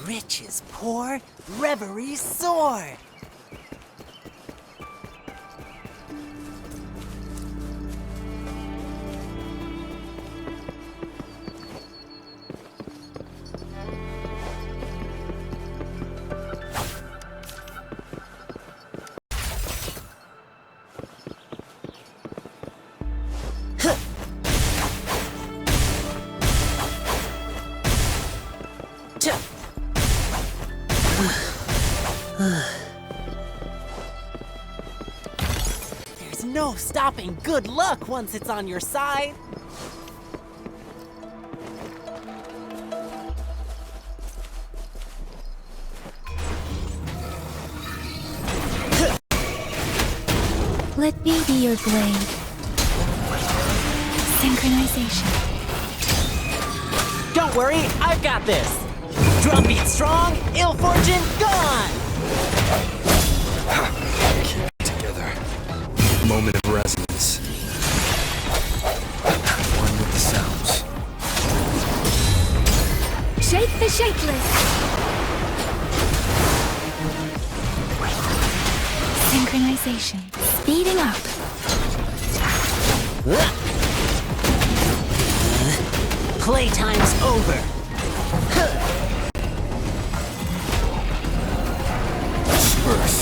Riches pour, reveries soar. There's no stopping good luck once it's on your side. Let me be your blade. Synchronization. Don't worry, I've got this. Drumbeat strong, ill fortune gone! Keep it together. Moment of resonance. One with the sounds. Shake the shakeless. Synchronization. Speeding up. Playtime's over. Disperse.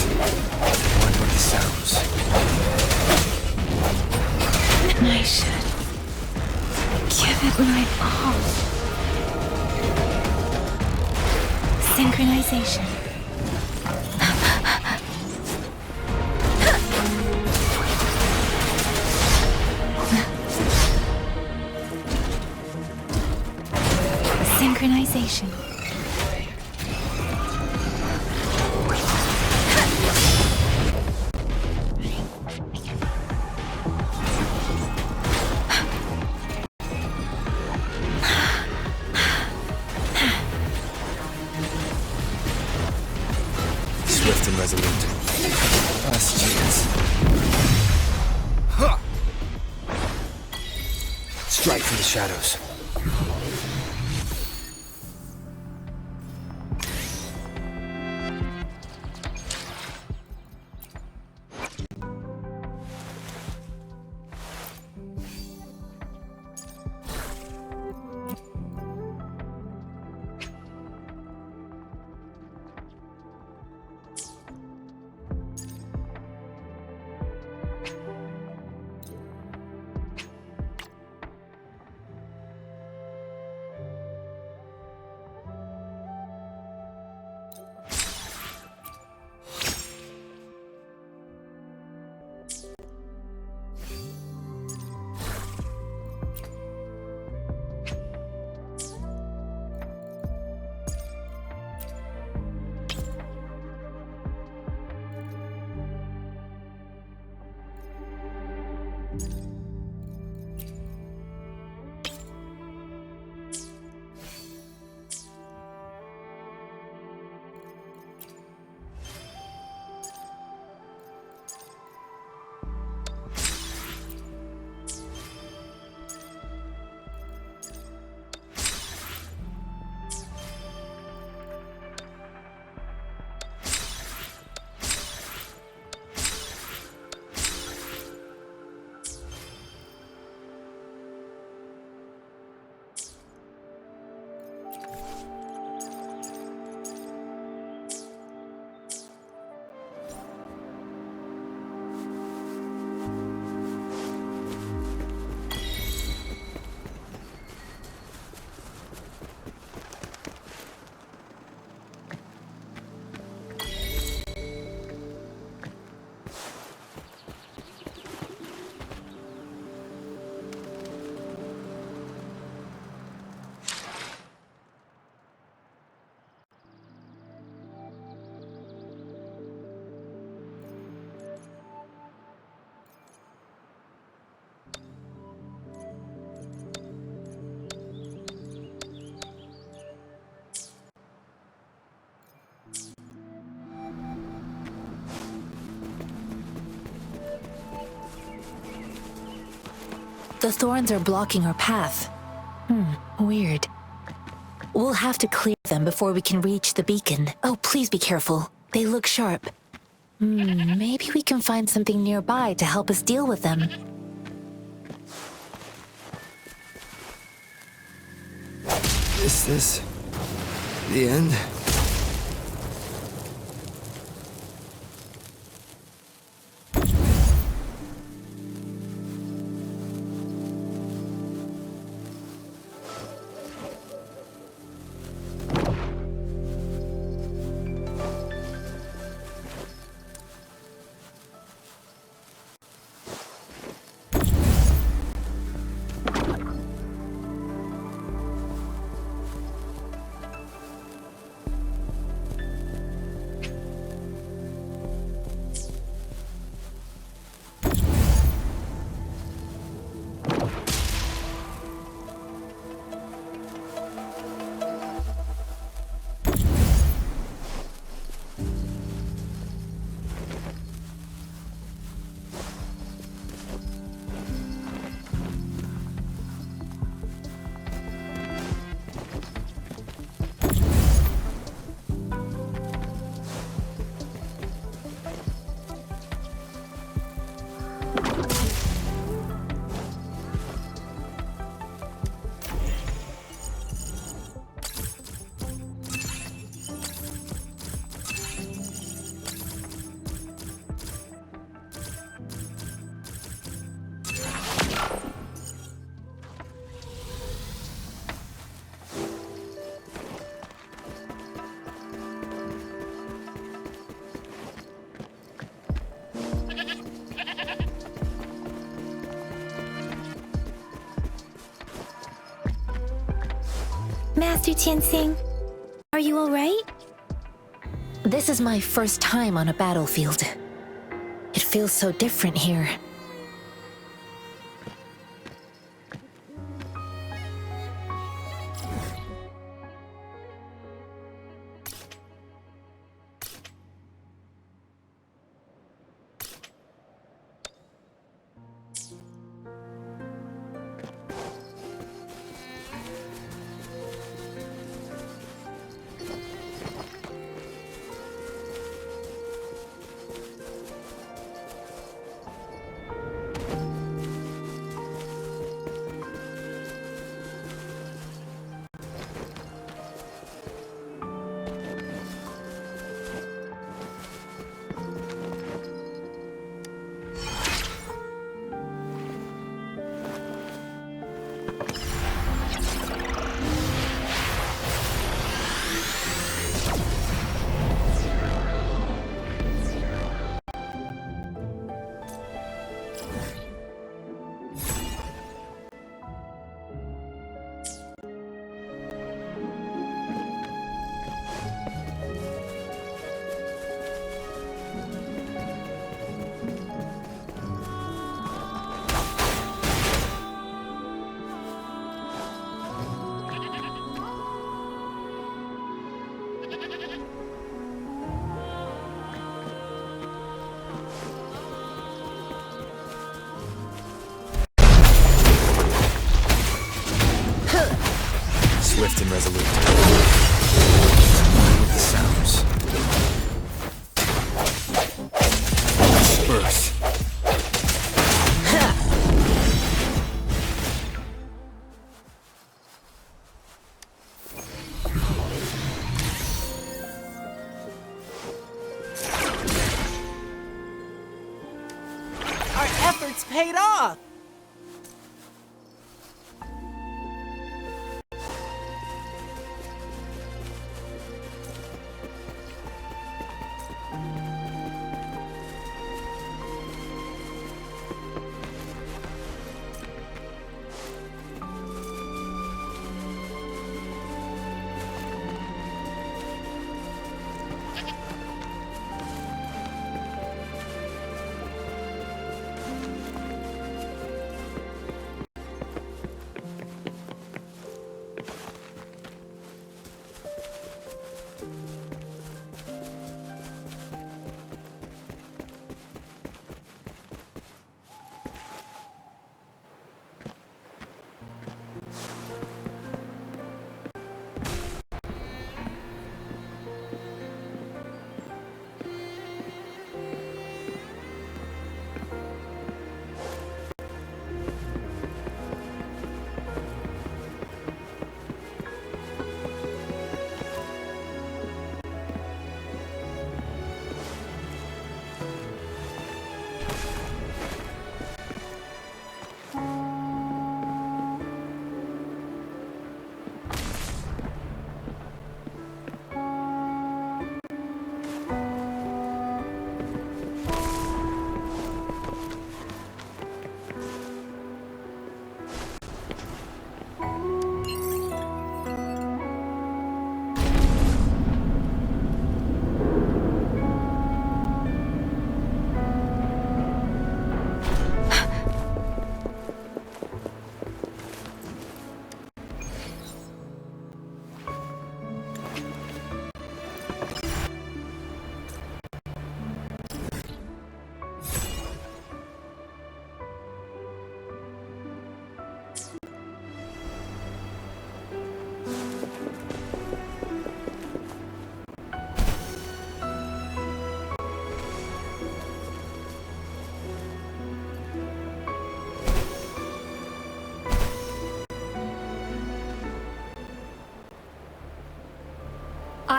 One with the sounds. I should give it my all. Synchronization. Synchronization. Swift and resolute. Last chance. Huh. Strike from the shadows. The thorns are blocking our path. Weird. We'll have to clear them before we can reach the beacon. Oh, please be careful. They look sharp. Maybe we can find something nearby to help us deal with them. Is this the end? Master Tianxing, are you alright? This is my first time on a battlefield. It feels so different here. Swift and resolute. With the sounds. Earth. Our efforts paid off!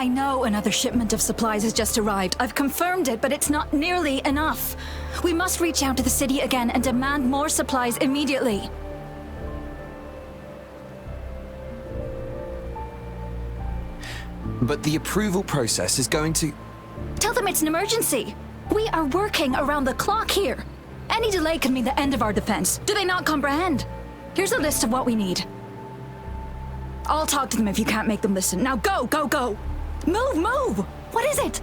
I know another shipment of supplies has just arrived. I've confirmed it, but it's not nearly enough. We must reach out to the city again and demand more supplies immediately. But the approval process is going to... Tell them it's an emergency. We are working around the clock here. Any delay could mean the end of our defense. Do they not comprehend? Here's a list of what we need. I'll talk to them if you can't make them listen. Now go, go, go! Move, move! What is it?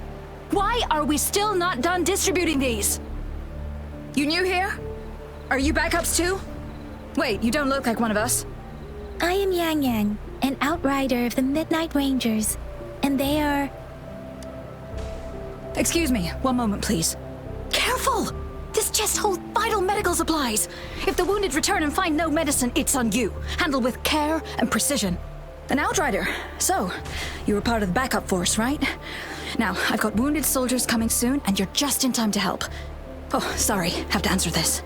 Why are we still not done distributing these? You new here? Are you backups too? Wait, you don't look like one of us. I am Yang Yang, an outrider of the Midnight Rangers, and they are... Excuse me, one moment please. Careful! This chest holds vital medical supplies. If the wounded return and find no medicine, it's on you. Handled with care and precision. An outrider. So, you were part of the backup force, right? Now, I've got wounded soldiers coming soon, and you're just in time to help. Oh, sorry, have to answer this.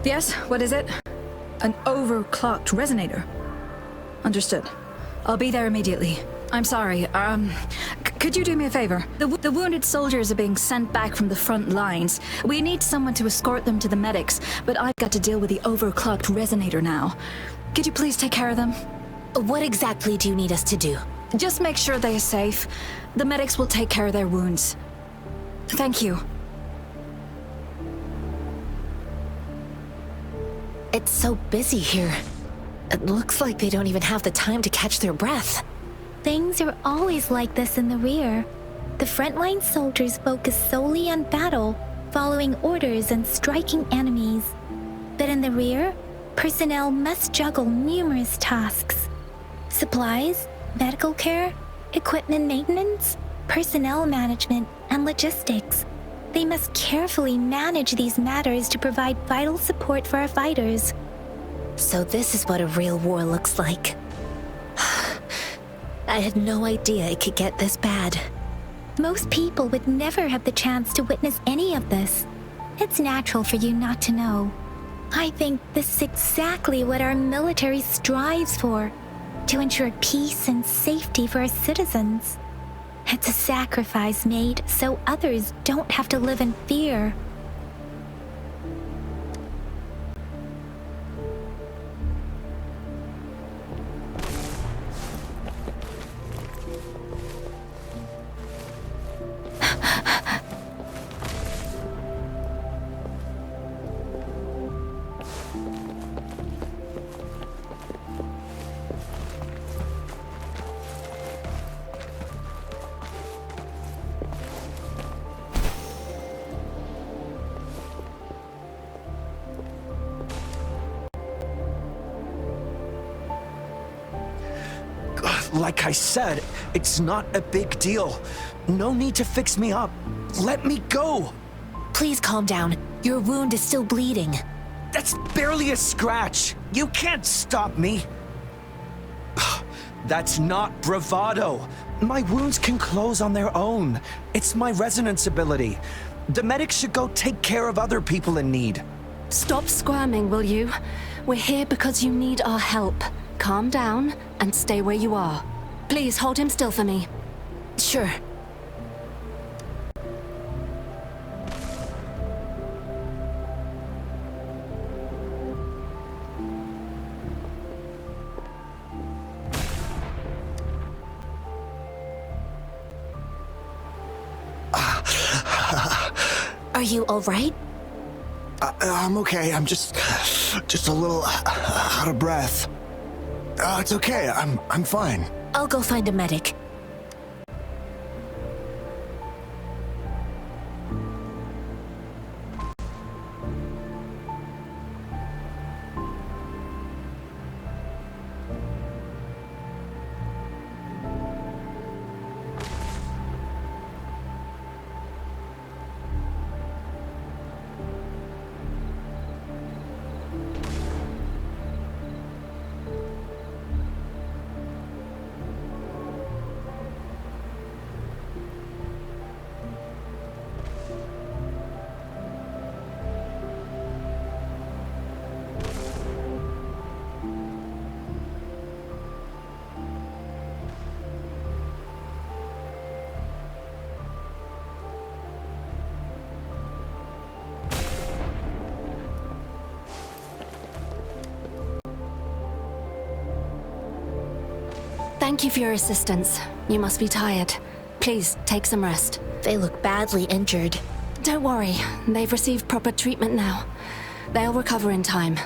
Yes, what is it? An overclocked resonator. Understood. I'll be there immediately. I'm sorry, could you do me a favor? The wounded soldiers are being sent back from the front lines. We need someone to escort them to the medics, but I've got to deal with the overclocked resonator now. Could you please take care of them? What exactly do you need us to do? Just make sure they are safe. The medics will take care of their wounds. Thank you. It's so busy here. It looks like they don't even have the time to catch their breath. Things are always like this in the rear. The frontline soldiers focus solely on battle, following orders and striking enemies. But in the rear, personnel must juggle numerous tasks. Supplies, medical care, equipment maintenance, personnel management, and logistics. They must carefully manage these matters to provide vital support for our fighters. So this is what a real war looks like. I had no idea it could get this bad. Most people would never have the chance to witness any of this. It's natural for you not to know. I think this is exactly what our military strives for, to ensure peace and safety for our citizens. It's a sacrifice made so others don't have to live in fear. Like I said, it's not a big deal. No need to fix me up. Let me go. Please calm down. Your wound is still bleeding. That's barely a scratch. You can't stop me. That's not bravado. My wounds can close on their own. It's my resonance ability. The medics should go take care of other people in need. Stop squirming, will you? We're here because you need our help. Calm down and stay where you are. Please hold him still for me. Sure. Are you all right? I'm okay. I'm just a little out of breath. It's okay. I'm fine. I'll go find a medic. Thank you for your assistance. You must be tired. Please, take some rest. They look badly injured. Don't worry, they've received proper treatment now. They'll recover in time.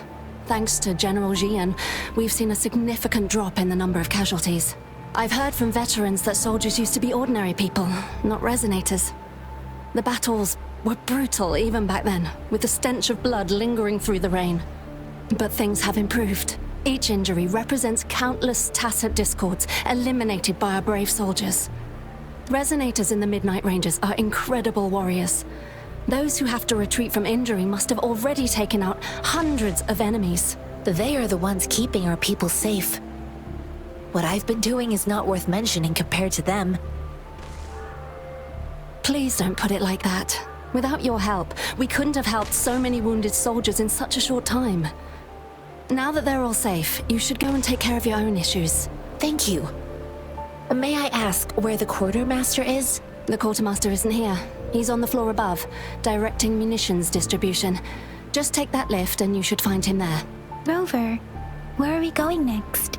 Thanks to General Jian, we've seen a significant drop in the number of casualties. I've heard from veterans that soldiers used to be ordinary people, not resonators. The battles were brutal even back then, with the stench of blood lingering through the rain. But things have improved. Each injury represents countless tacit discords eliminated by our brave soldiers. Resonators in the Midnight Rangers are incredible warriors. Those who have to retreat from injury must have already taken out hundreds of enemies. They are the ones keeping our people safe. What I've been doing is not worth mentioning compared to them. Please don't put it like that. Without your help, we couldn't have helped so many wounded soldiers in such a short time. Now that they're all safe, you should go and take care of your own issues. Thank you. May I ask where the quartermaster is? The quartermaster isn't here. He's on the floor above, directing munitions distribution. Just take that lift and you should find him there. Rover, where are we going next?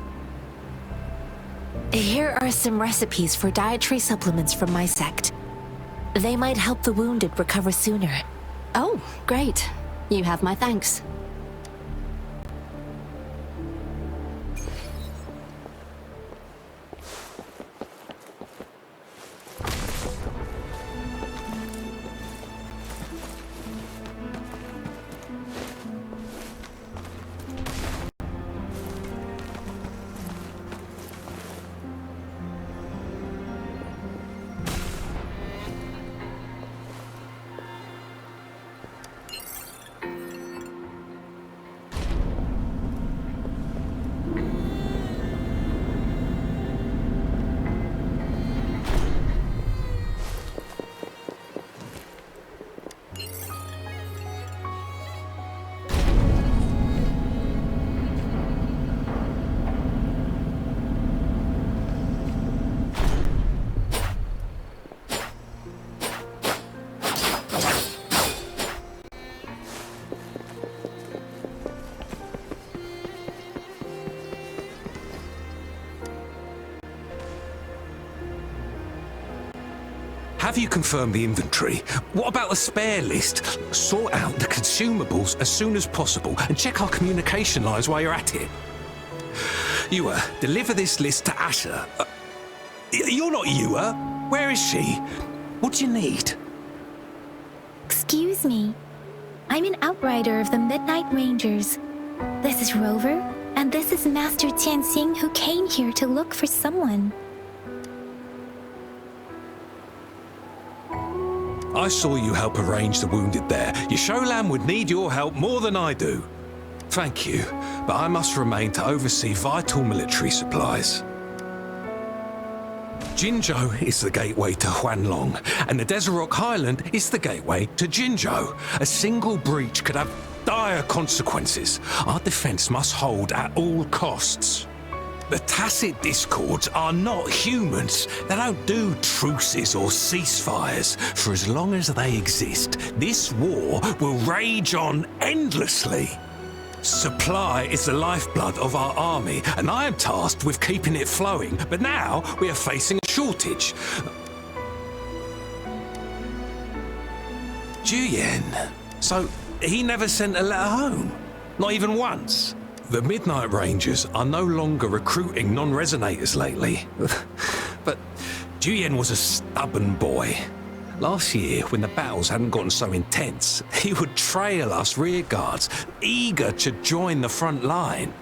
Here are some recipes for dietary supplements from my sect. They might help the wounded recover sooner. Oh, great. You have my thanks. Have you confirmed the inventory? What about the spare list? Sort out the consumables as soon as possible and check our communication lines while you're at it. Yua, deliver this list to Asher. You're not Yua. Where is she? What do you need? Excuse me. I'm an outrider of the Midnight Rangers. This is Rover, and this is Master Tianxing, who came here to look for someone. I saw you help arrange the wounded there. Yasholan would need your help more than I do. Thank you, but I must remain to oversee vital military supplies. Jinzhou is the gateway to Huanlong, and the Desert Rock Highland is the gateway to Jinzhou. A single breach could have dire consequences. Our defense must hold at all costs. The tacit discords are not humans. They don't do truces or ceasefires. For as long as they exist, this war will rage on endlessly. Supply is the lifeblood of our army, and I am tasked with keeping it flowing. But now we are facing a shortage. Juyen. So he never sent a letter home? Not even once? The Midnight Rangers are no longer recruiting non-resonators lately. But Juyen was a stubborn boy. Last year, when the battles hadn't gotten so intense, he would trail us rearguards, eager to join the front line.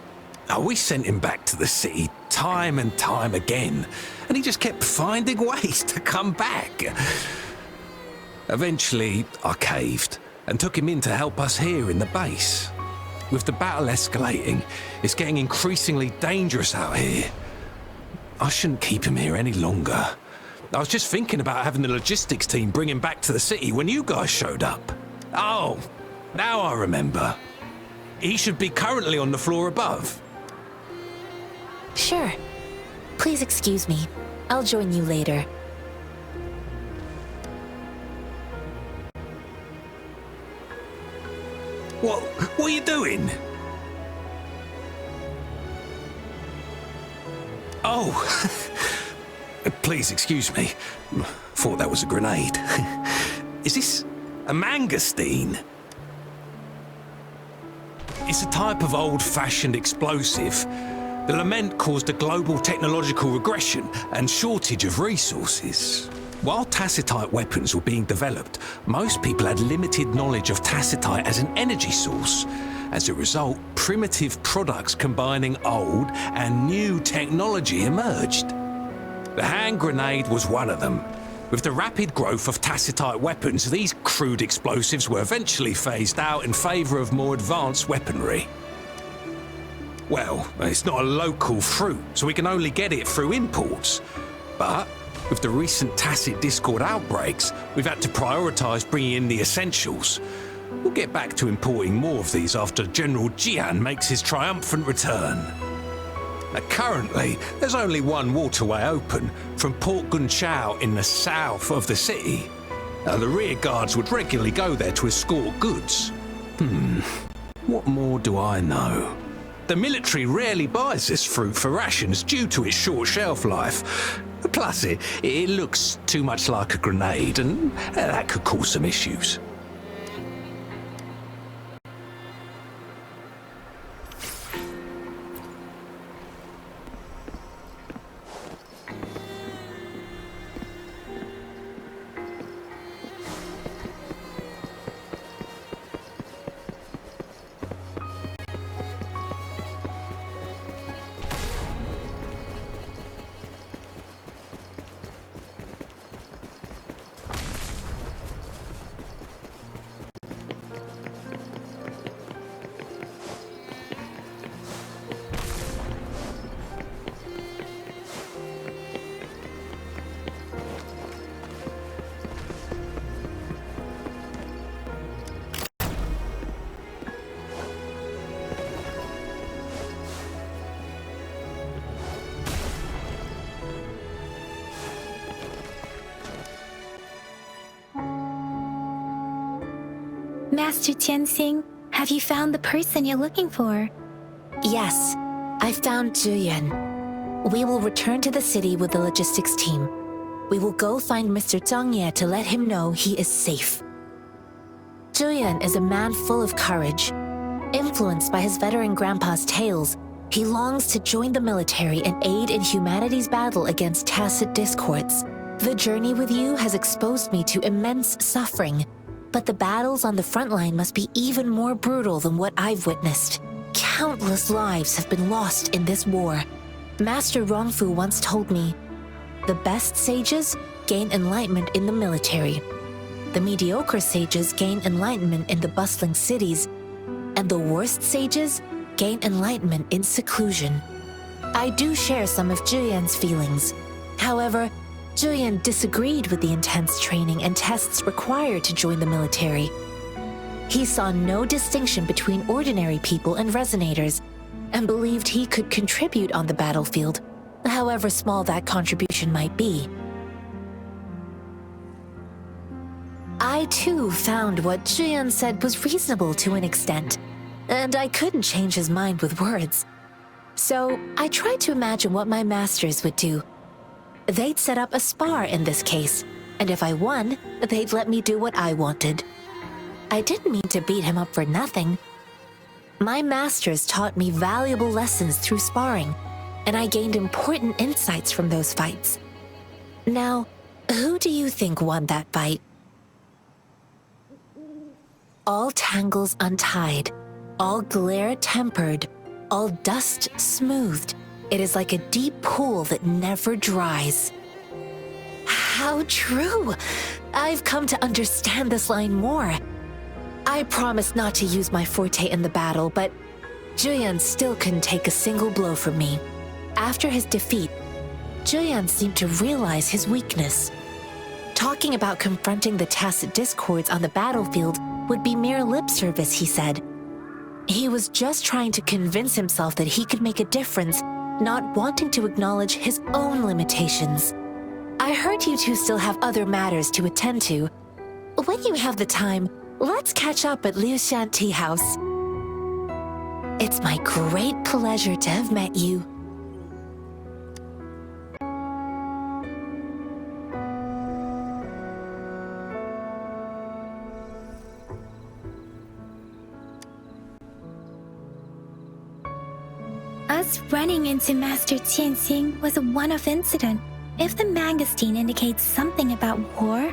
We sent him back to the city time and time again, and he just kept finding ways to come back. Eventually, I caved and took him in to help us here in the base. With the battle escalating, it's getting increasingly dangerous out here. I shouldn't keep him here any longer. I was just thinking about having the logistics team bring him back to the city when you guys showed up. Oh, now I remember. He should be currently on the floor above. Sure. Please excuse me. I'll join you later. What are you doing? Oh, please excuse me. Thought that was a grenade. Is this a mangosteen? It's a type of old-fashioned explosive. The lament caused a global technological regression and shortage of resources. While tacitite weapons were being developed, most people had limited knowledge of tacitite as an energy source. As a result, primitive products combining old and new technology emerged. The hand grenade was one of them. With the rapid growth of tacitite weapons, these crude explosives were eventually phased out in favour of more advanced weaponry. Well, it's not a local fruit, so we can only get it through imports. But with the recent tacit discord outbreaks, we've had to prioritise bringing in the essentials. We'll get back to importing more of these after General Jian makes his triumphant return. Now, currently, there's only one waterway open, from Port Gunchao in the south of the city. Now, the rear guards would regularly go there to escort goods. What more do I know? The military rarely buys this fruit for rations due to its short shelf life. Plus, it looks too much like a grenade, and that could cause some issues. Master Tianxing, have you found the person you're looking for? Yes, I found Zhuyan. We will return to the city with the logistics team. We will go find Mr. Zhang Ye to let him know he is safe. Zhuyan is a man full of courage. Influenced by his veteran grandpa's tales, he longs to join the military and aid in humanity's battle against tacit discords. The journey with you has exposed me to immense suffering, but the battles on the front line must be even more brutal than what I've witnessed. Countless lives have been lost in this war. Master Rongfu once told me, the best sages gain enlightenment in the military. The mediocre sages gain enlightenment in the bustling cities, and the worst sages gain enlightenment in seclusion. I do share some of Zhuyan's feelings. However, Zhuyan disagreed with the intense training and tests required to join the military. He saw no distinction between ordinary people and resonators, and believed he could contribute on the battlefield, however small that contribution might be. I too found what Zhuyan said was reasonable to an extent, and I couldn't change his mind with words. So I tried to imagine what my masters would do. They'd set up a spar in this case, and if I won, they'd let me do what I wanted. I didn't mean to beat him up for nothing. My masters taught me valuable lessons through sparring, and I gained important insights from those fights. Now, who do you think won that fight? All tangles untied, all glare tempered, all dust smoothed. It is like a deep pool that never dries. How true! I've come to understand this line more. I promised not to use my forte in the battle, but Zhuyan still couldn't take a single blow from me. After his defeat, Zhuyan seemed to realize his weakness. Talking about confronting the tacit discords on the battlefield would be mere lip service, he said. He was just trying to convince himself that he could make a difference, not wanting to acknowledge his own limitations. I heard you two still have other matters to attend to. When you have the time, let's catch up at Liu Shan Tea House. It's my great pleasure to have met you. Us running into Master Qianxing was a one-off incident. If the Mangosteen indicates something about war,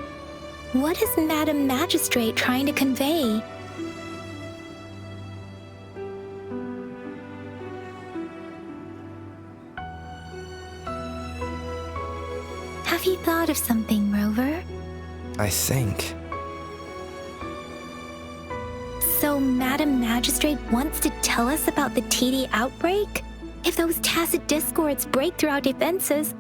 what is Madam Magistrate trying to convey? Have you thought of something, Rover? I think. So Madam Magistrate wants to tell us about the TD outbreak? If those tacit discords break through our defenses,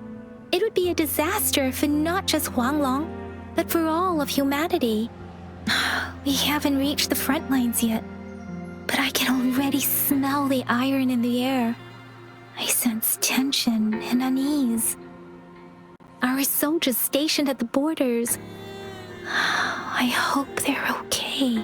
it would be a disaster for not just Huanglong, but for all of humanity. We haven't reached the front lines yet, but I can already smell the iron in the air. I sense tension and unease. Our soldiers stationed at the borders, I hope they're okay.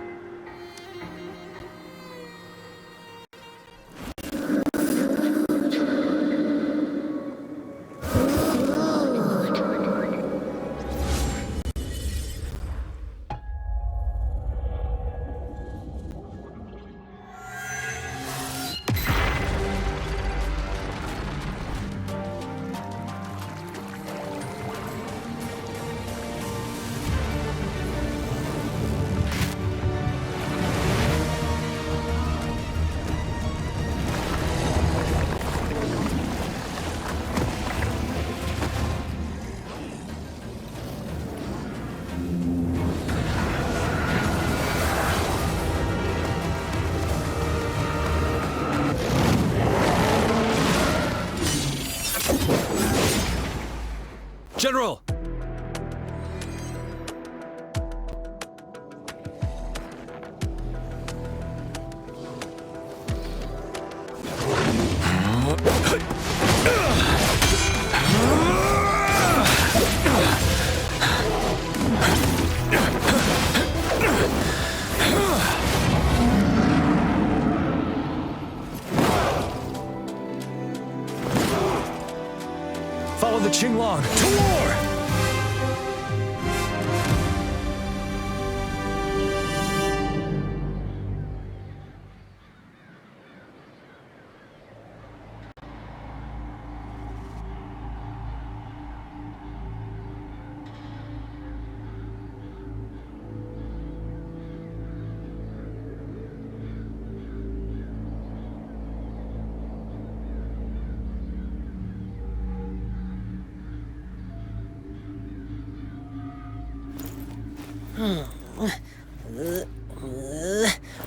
General! Follow the Qinglong to war!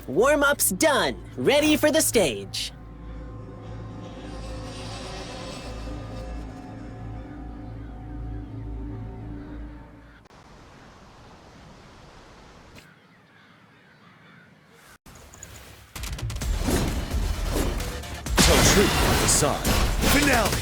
Warm-up's done. Ready for the stage. Tell truth on the side. Finale!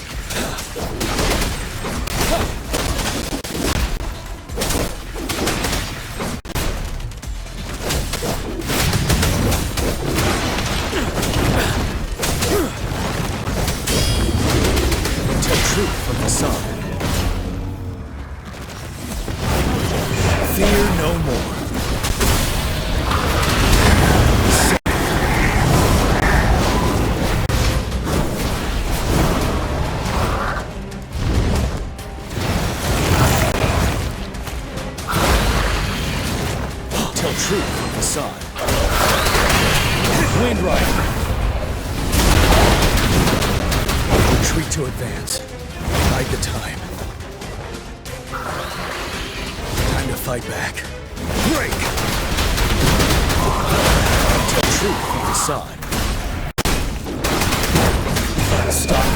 From the sun. Fear no more. Tell truth from the sun. Wind Rider. Retreat to advance. Bide the time. Time to fight back. Break! Tell truth from the side. Stop.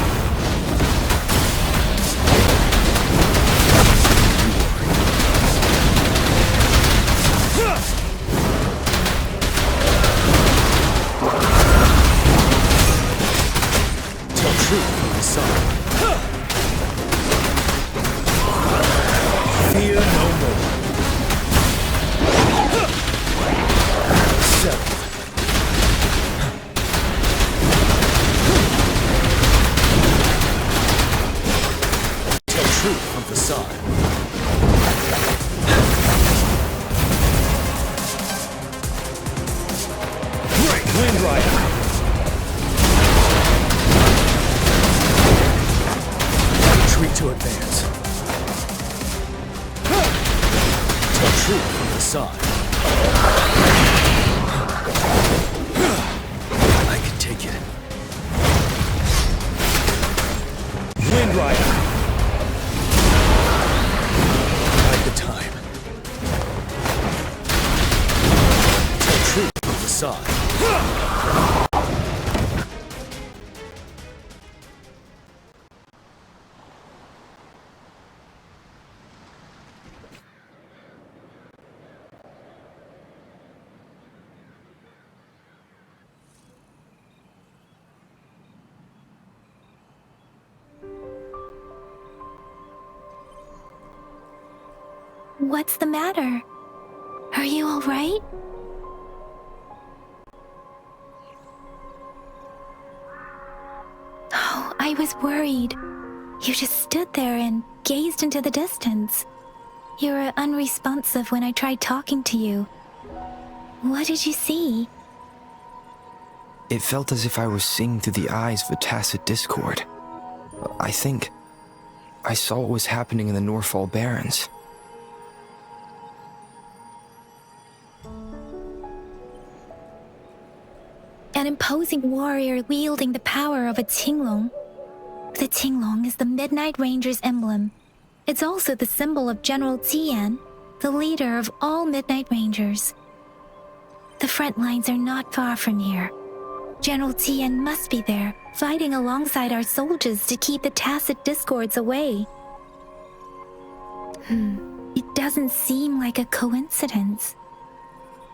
Tell truth from the side. Fear no more. Self. Tell truth from facade. Great Wind Rider. to advance. Tell truth from the side. I can take it. Wind Rider. Bide the time. Tell truth from the side. What's the matter? Are you all right? Oh, I was worried. You just stood there and gazed into the distance. You were unresponsive when I tried talking to you. What did you see? It felt as if I was seeing through the eyes of a tacit discord. I think I saw what was happening in the Norfall Barrens. An imposing warrior wielding the power of a Tinglong. The Tinglong is the Midnight Ranger's emblem. It's also the symbol of General Tian, the leader of all Midnight Rangers. The front lines are not far from here. General Tian must be there, fighting alongside our soldiers to keep the tacit discords away. It doesn't seem like a coincidence.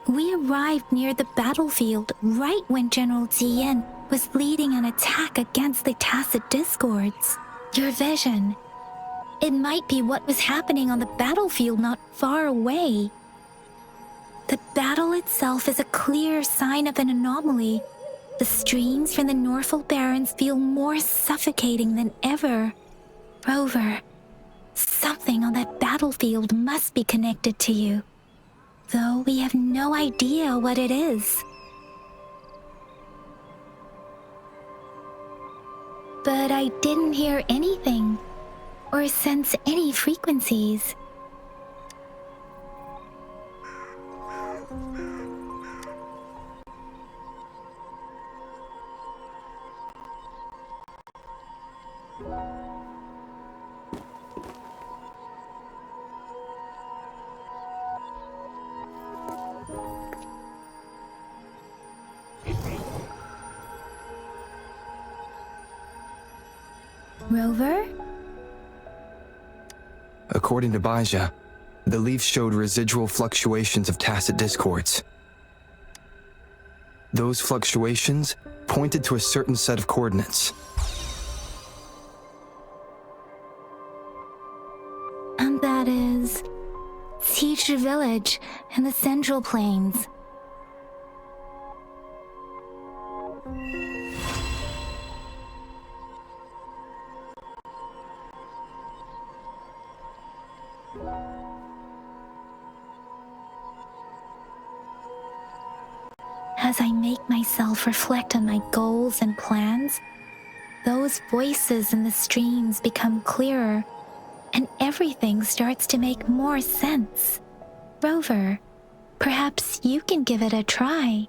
We arrived near the battlefield right when General Tian was leading an attack against the tacit discords. Your vision. It might be what was happening on the battlefield not far away. The battle itself is a clear sign of an anomaly. The streams from the Norfall Barrens feel more suffocating than ever. Rover, something on that battlefield must be connected to you, though we have no idea what it is. But I didn't hear anything or sense any frequencies. Rover? According to Baja, the leaf showed residual fluctuations of tacit discords. Those fluctuations pointed to a certain set of coordinates. And that is Teacher Village in the Central Plains. As I make myself reflect on my goals and plans, those voices in the streams become clearer, and everything starts to make more sense. Rover, perhaps you can give it a try.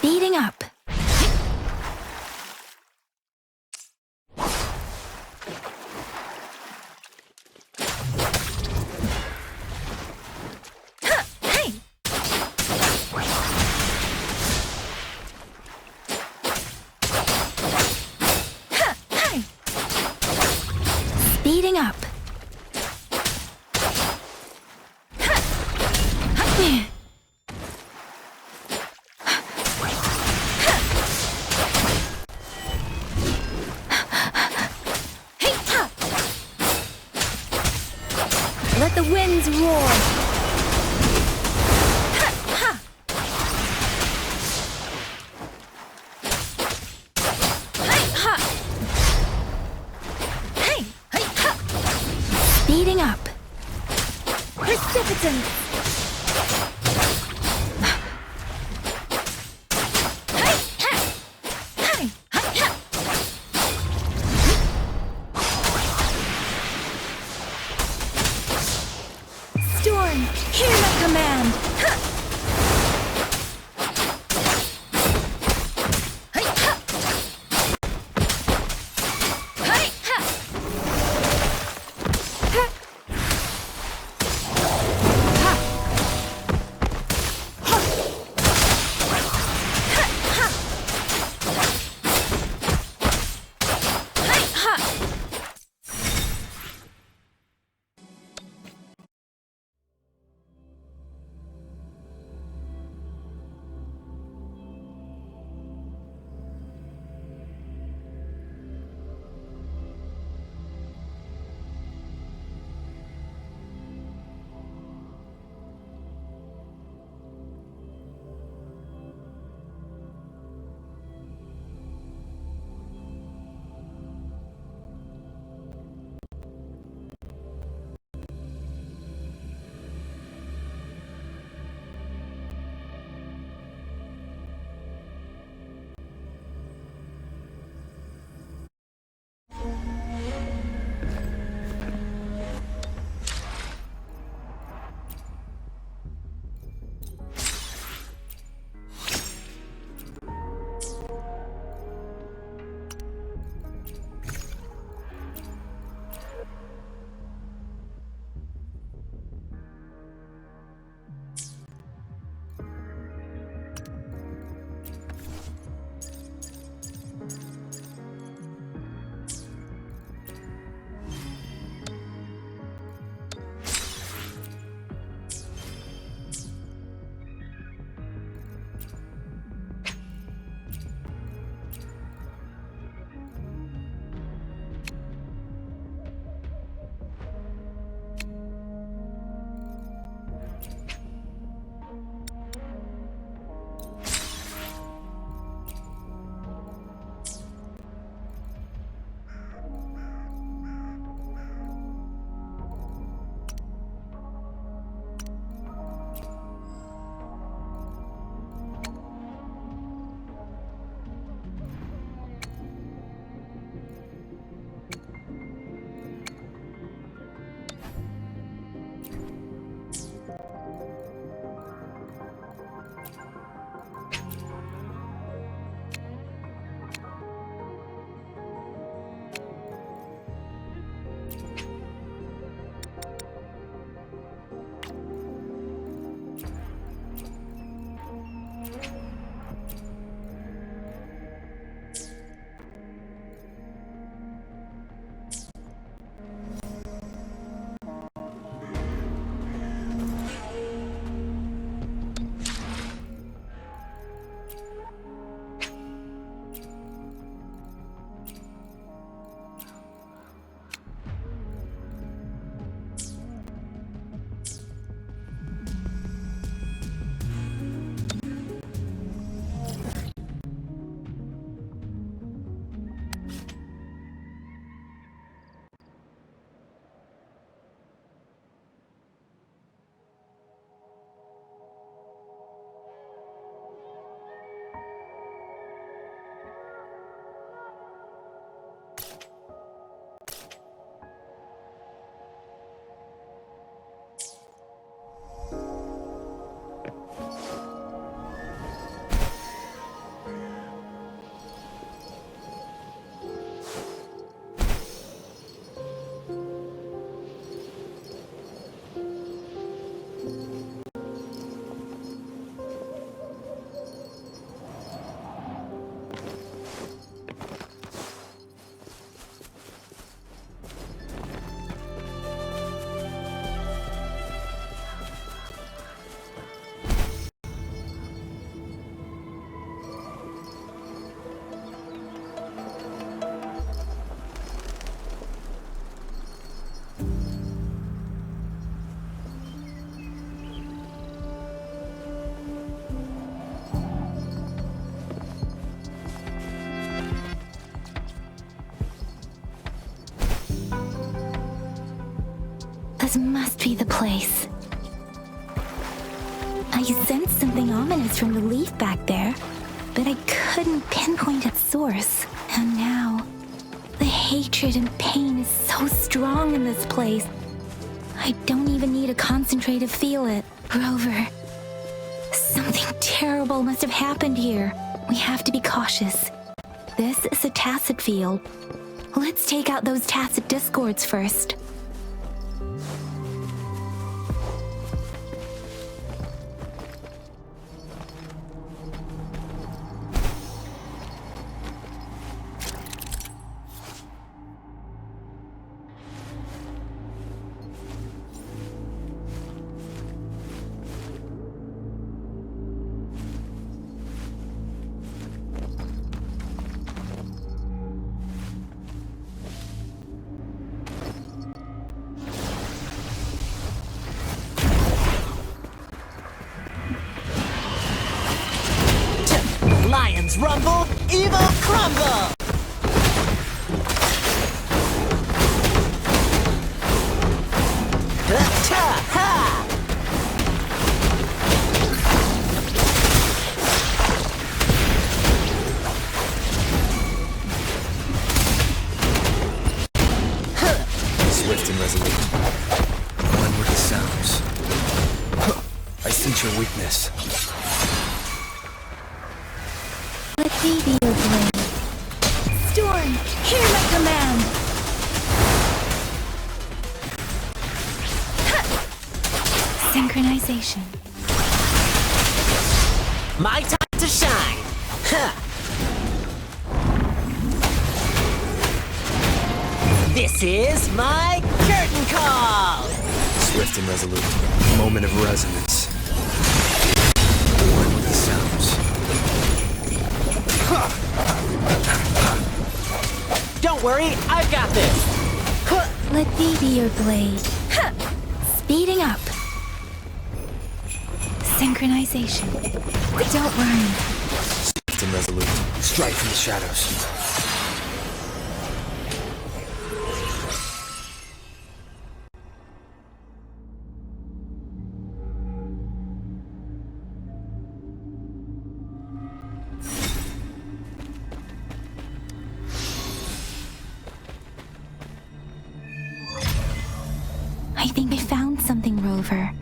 Speeding up. Hey! Hey! Speeding up. Let the winds roar. Speeding up. Precipitance. Storm, hear my command. This must be the place. I sensed something ominous from the leaf back there, but I couldn't pinpoint its source. And now, the hatred and pain is so strong in this place. I don't even need to concentrate to feel it. Rover, something terrible must have happened here. We have to be cautious. This is a tacit field. Let's take out those tacit discords first. Lions rumble, evil crumble! Ha-ha! Swift and resolute. One with the sounds. I sense your weakness. Let me be your blade. Storm, hear my command! Synchronization. My time to shine! Huh. This is my curtain call! Swift and resolute. Moment of resonance. One with the sounds. Don't worry, I've got this! Let me be your blade. Speeding up. Synchronization. Don't run. Swift and resolute. Strike from the shadows. I think I found something, Rover.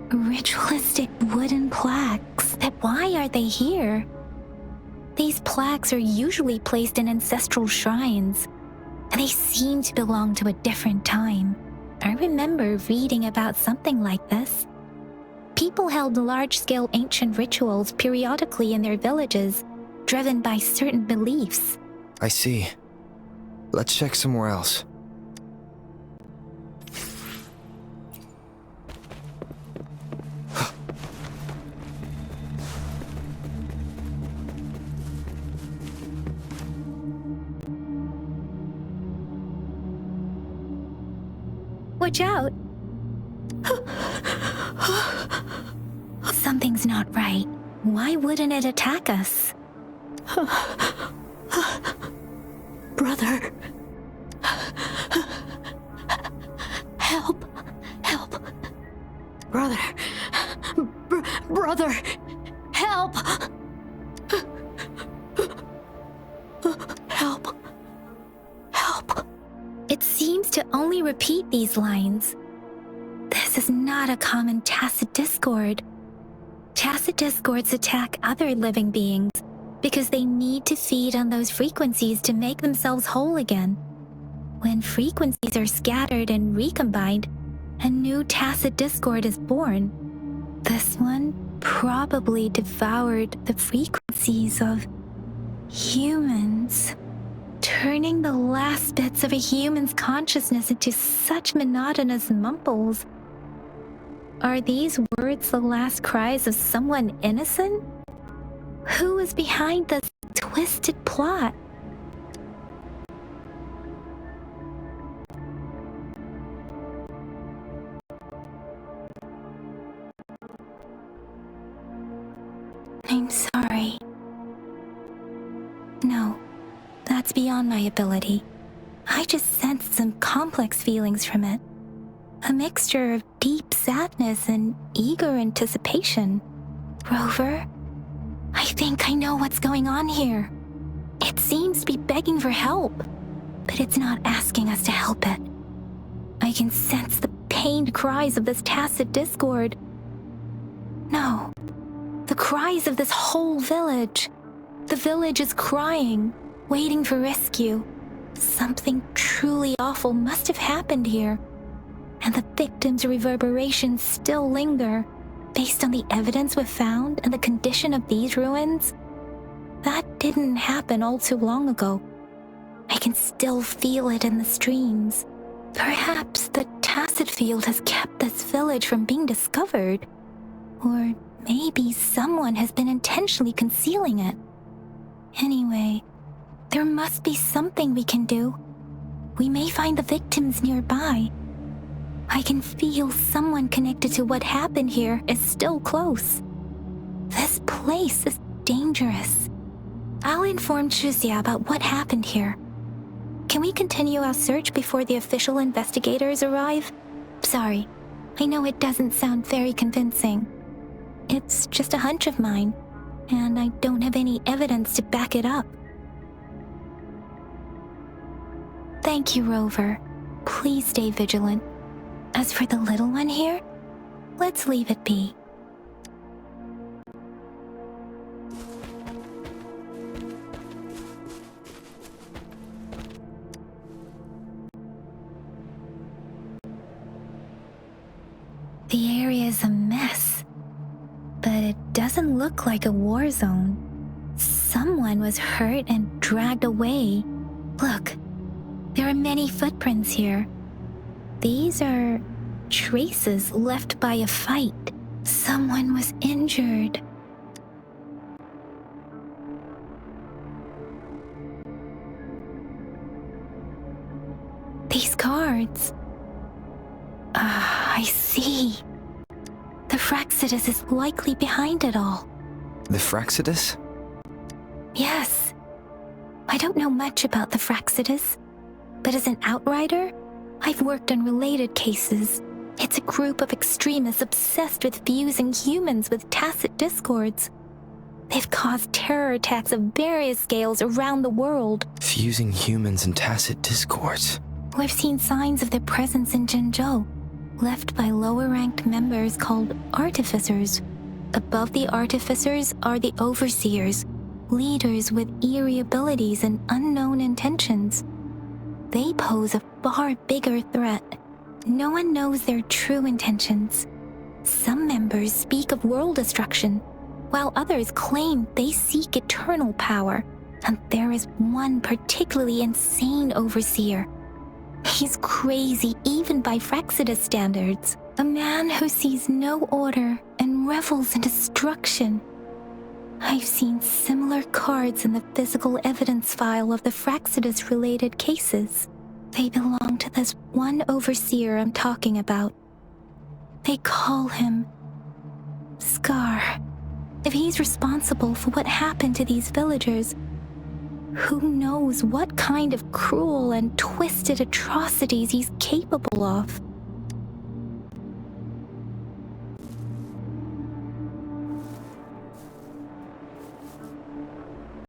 Ritualistic wooden plaques. But why are they here? These plaques are usually placed in ancestral shrines, and they seem to belong to a different time. I remember reading about something like this. People held large-scale ancient rituals periodically in their villages, driven by certain beliefs. I see. Let's check somewhere else. Watch out! Something's not right. Why wouldn't it attack us? Brother. Help. Help. Brother. Brother. Help. Help. Help. It seems to only repeat these lines. This is not a common tacit discord. Tacit discords attack other living beings because they need to feed on those frequencies to make themselves whole again. When frequencies are scattered and recombined, a new tacit discord is born. This one probably devoured the frequencies of humans, turning the last bits of a human's consciousness into such monotonous mumbles. Are these words the last cries of someone innocent? Who is behind this twisted plot? beyond my ability. I just sensed some complex feelings from it. A mixture of deep sadness and eager anticipation. Rover, I think I know what's going on here. It seems to be begging for help, but it's not asking us to help it. I can sense the pained cries of this tacit discord. No, the cries of this whole village. The village is crying, waiting for rescue. Something truly awful must have happened here, and the victims' reverberations still linger. Based on the evidence we've found and the condition of these ruins, that didn't happen all too long ago. I can still feel it in the streams. Perhaps the tacit field has kept this village from being discovered, or maybe someone has been intentionally concealing it. Anyway, there must be something we can do. We may find the victims nearby. I can feel someone connected to what happened here is still close. This place is dangerous. I'll inform Shuzia about what happened here. Can we continue our search before the official investigators arrive? Sorry, I know it doesn't sound very convincing. It's just a hunch of mine, and I don't have any evidence to back it up. Thank you, Rover. Please stay vigilant. As for the little one here, let's leave it be. The area is a mess, but it doesn't look like a war zone. Someone was hurt and dragged away. Look, there are many footprints here. These are traces left by a fight. Someone was injured. These cards. I see. The Fraxidus is likely behind it all. The Fraxidus? Yes. I don't know much about the Fraxidus, but as an outrider, I've worked on related cases. It's a group of extremists obsessed with fusing humans with tacit discords. They've caused terror attacks of various scales around the world. Fusing humans and tacit discords. We've seen signs of their presence in Jinzhou, left by lower-ranked members called artificers. Above the artificers are the overseers, leaders with eerie abilities and unknown intentions. They pose a far bigger threat. No one knows their true intentions. Some members speak of world destruction, while others claim they seek eternal power. And there is one particularly insane overseer. He's crazy even by Fraxidus standards. A man who sees no order and revels in destruction. I've seen similar cards in the physical evidence file of the Fraxidus-related cases. They belong to this one overseer I'm talking about. They call him Scar. If he's responsible for what happened to these villagers, who knows what kind of cruel and twisted atrocities he's capable of?